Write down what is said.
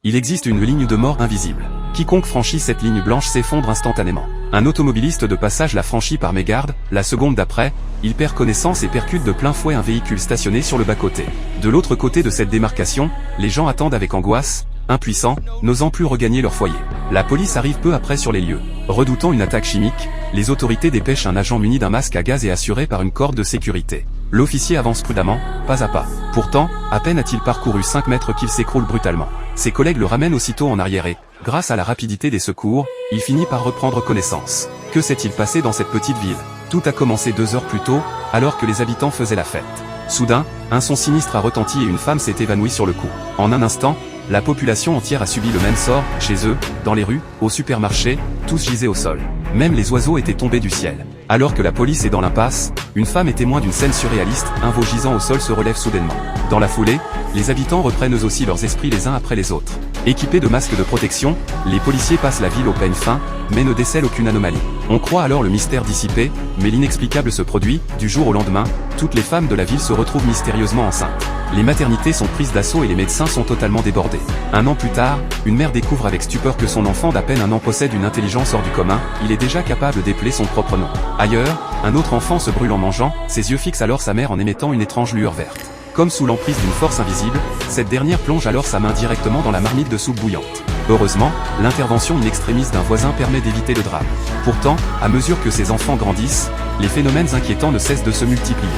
Il existe une ligne de mort invisible. Quiconque franchit cette ligne blanche s'effondre instantanément. Un automobiliste de passage la franchit par mégarde, la seconde d'après, il perd connaissance et percute de plein fouet un véhicule stationné sur le bas-côté. De l'autre côté de cette démarcation, les gens attendent avec angoisse, impuissants, n'osant plus regagner leur foyer. La police arrive peu après sur les lieux. Redoutant une attaque chimique, les autorités dépêchent un agent muni d'un masque à gaz et assuré par une corde de sécurité. L'officier avance prudemment, pas à pas. Pourtant, à peine a-t-il parcouru 5 mètres qu'il s'écroule brutalement. Ses collègues le ramènent aussitôt en arrière et, grâce à la rapidité des secours, il finit par reprendre connaissance. Que s'est-il passé dans cette petite ville? Tout a commencé 2 heures plus tôt, alors que les habitants faisaient la fête. Soudain, un son sinistre a retenti et une femme s'est évanouie sur le coup. En un instant, la population entière a subi le même sort, chez eux, dans les rues, au supermarché, tous gisaient au sol. Même les oiseaux étaient tombés du ciel. Alors que la police est dans l'impasse, une femme est témoin d'une scène surréaliste, un veau gisant au sol se relève soudainement. Dans la foulée, les habitants reprennent eux aussi leurs esprits les uns après les autres. Équipés de masques de protection, les policiers passent la ville au peigne fin, mais ne décèlent aucune anomalie. On croit alors le mystère dissipé, mais l'inexplicable se produit, du jour au lendemain, toutes les femmes de la ville se retrouvent mystérieusement enceintes. Les maternités sont prises d'assaut et les médecins sont totalement débordés. 1 an plus tard, une mère découvre avec stupeur que son enfant d'à peine 1 an possède une intelligence hors du commun, il est déjà capable d'épeler son propre nom. Ailleurs, un autre enfant se brûle en mangeant, ses yeux fixent alors sa mère en émettant une étrange lueur verte. Comme sous l'emprise d'une force invisible, cette dernière plonge alors sa main directement dans la marmite de soupe bouillante. Heureusement, l'intervention in extremis d'un voisin permet d'éviter le drame. Pourtant, à mesure que ces enfants grandissent, les phénomènes inquiétants ne cessent de se multiplier.